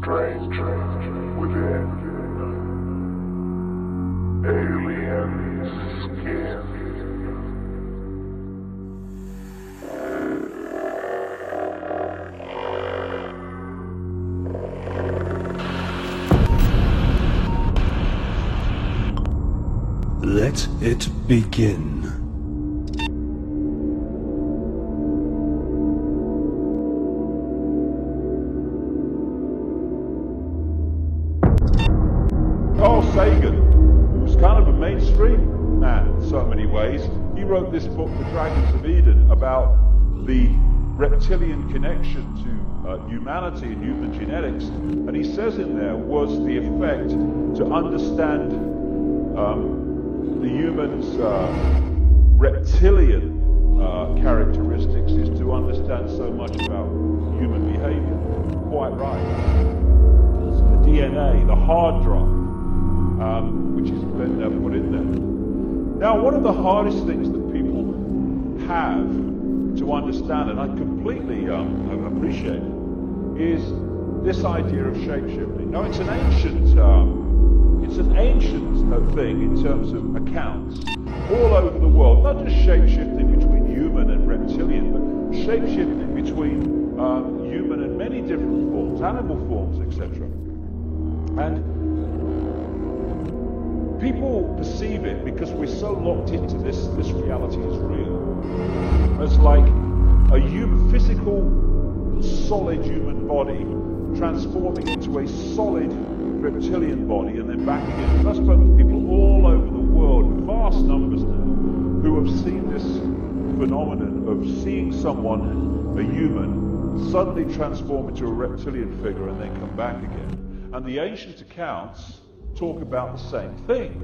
strange within. Alien skin. Let it begin. Carl Sagan, who's kind of a mainstream man in so many ways, he wrote this book, The Dragons of Eden, about the reptilian connection to humanity and human genetics. And he says in there was the effect to understand the human's reptilian characteristics is to understand so much about human behavior. Quite right. So the DNA, the hard drive, which has been put in there. Now, one of the hardest things that people have to understand, and I completely appreciate it, is this idea of shape-shifting. Now, it's an ancient thing in terms of accounts all over the world, not just shape-shifting between human and reptilian, but shape-shifting between human and many different forms, animal forms, etc. And people perceive it because we're so locked into this reality is real. It's like a physical, solid human body transforming into a solid reptilian body and then back again. And I've spoken to people all over the world, vast numbers now, who have seen this phenomenon of seeing someone, a human, suddenly transform into a reptilian figure and then come back again. And the ancient accounts talk about the same thing.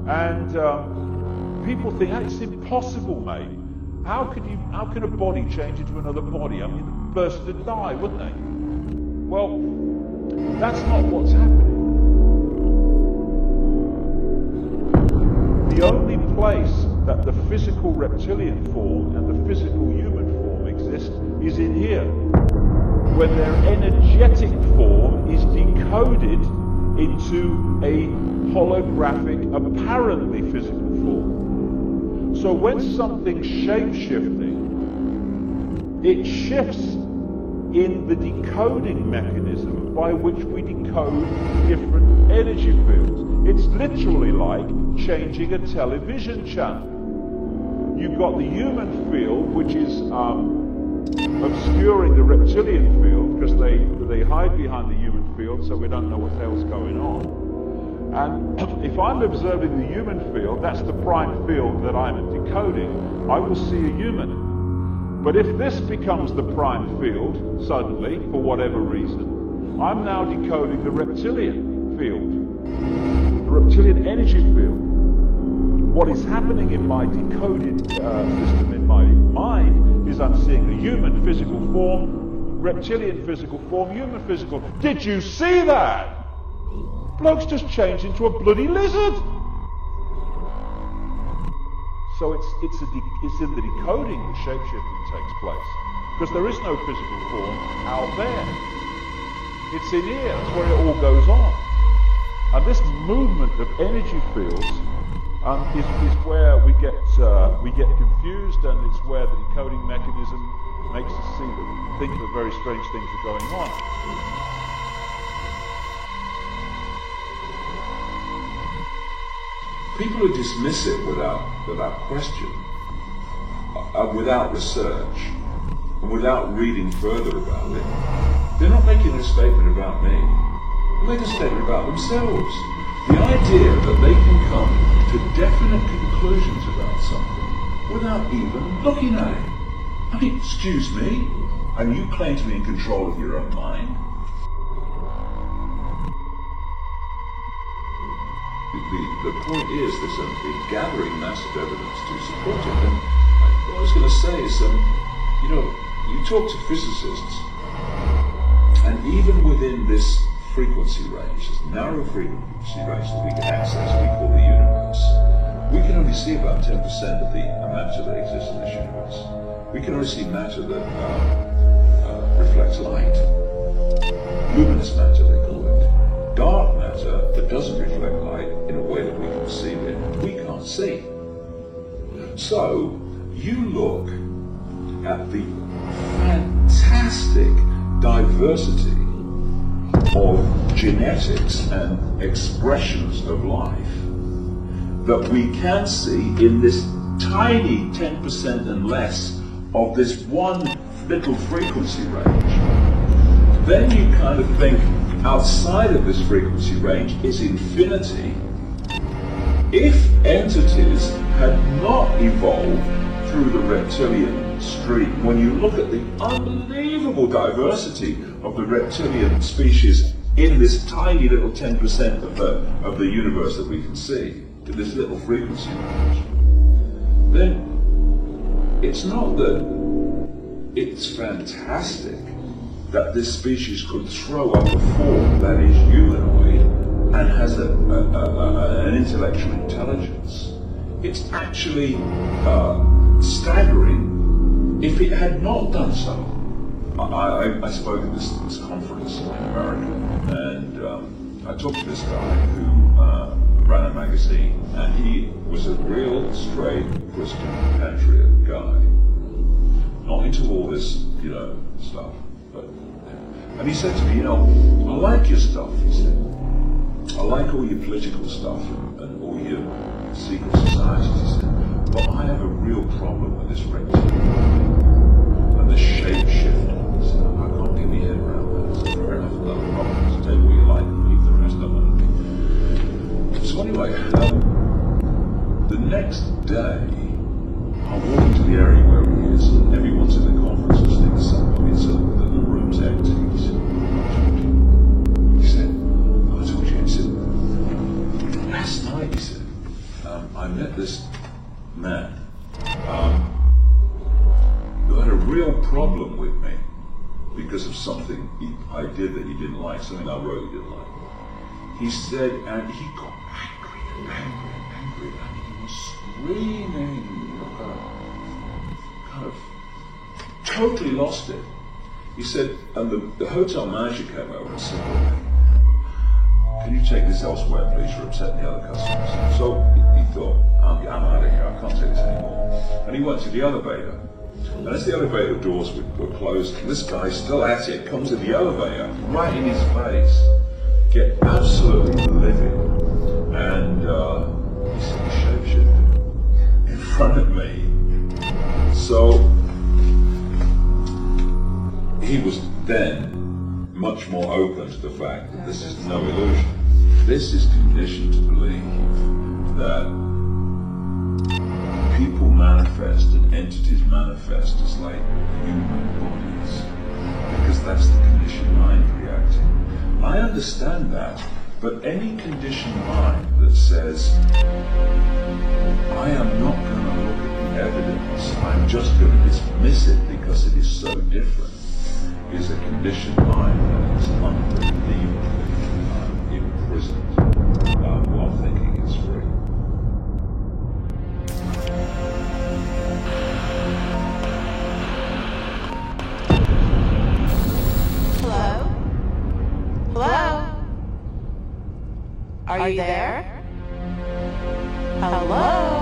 And people think, it's impossible, mate. How can a body change into another body? I mean, the person would die, wouldn't they? Well, that's not what's happening. The only place that the physical reptilian form and the physical human form exist is in here, when their energetic form is decoded into a holographic, apparently physical form. So when something's shape-shifting, it shifts in the decoding mechanism by which we decode different energy fields. It's literally like changing a television channel. You've got the human field, which is obscuring the reptilian field because they hide behind the human field, so we don't know what the hell's going on. And if I'm observing the human field, that's the prime field that I'm decoding, I will see a human. But if this becomes the prime field, suddenly, for whatever reason, I'm now decoding the reptilian field, the reptilian energy field. What is happening in my decoded system in my mind is I'm seeing a human physical form, reptilian physical form, human physical. Did you see that? Bloke's just changed into a bloody lizard. So it's in the decoding that shapeshifting takes place, because there is no physical form out there. It's in here. That's where it all goes on. And this movement of energy fields is where we get confused, and it's where the decoding mechanism makes us think that very strange things are going on. People who dismiss it without question, without research, and without reading further about it, they're not making a statement about me. They make a statement about themselves. The idea that they can come to definite conclusions about something without even looking at it. I mean, excuse me, and you claim to be in control of your own mind? The point is there's a gathering mass of evidence to support it. And what I was going to say is, you talk to physicists, and even within this frequency range, this narrow frequency range that we can access, we call the universe, we can only see about 10% of the matter that exists in this universe. We can only see matter that reflects light. luminous matter they call it, dark matter that doesn't reflect light in a way that we can perceive it, we can't see. So, you look at the fantastic diversity of genetics and expressions of life that we can see in this tiny 10% and less of this one little frequency range. Then you kind of think outside of this frequency range is infinity. If entities had not evolved through the reptilian stream, when you look at the unbelievable diversity of the reptilian species in this tiny little 10% of the universe that we can see, in this little frequency range, then it's not that it's fantastic that this species could throw up a form that is humanoid and has an intellectual intelligence. It's actually staggering if it had not done so. I spoke at this conference in America, and I talked to this guy who ran a magazine, and he was a real straight Christian patriot guy, not into all this, stuff. And he said to me, I like your stuff, he said. I like all your political stuff and all your secret societies, he said. But I have a real problem with this reptilian and the shape shifting. He said, I can't get my head around that. I said, fair enough, another problem. So take what you like and leave the rest of it. So anyway, the next day, I walk into the area where he is, and everyone's in the conference listening to somebody, so the room's empty. He said, I told you, he said, last night, he said, I met this man who had a real problem with me because of something I did that he didn't like, something I wrote he didn't like. He said, and he got angry, and he was screaming, kind of totally lost it. He said, and the hotel manager came over and said, can you take this elsewhere, please? You're upsetting the other customers. So he thought, I'm out of here, I can't take this anymore. And he went to the elevator. And as the elevator doors were closed, this guy, still at it, comes in the elevator, right in his face, get absolutely livid. And he said, shapeshifted in front of me. So he was then much more open to the fact that this is no illusion. This is conditioned to believe that people manifest and entities manifest as like human bodies, because that's the conditioned mind reacting. I understand that, but any conditioned mind that says, I am not going to look at the evidence, I'm just going to dismiss it because it is so different, is a conditioned mind that is unbelievably imprisoned while thinking it's free. Hello? Hello? Are you there? Hello?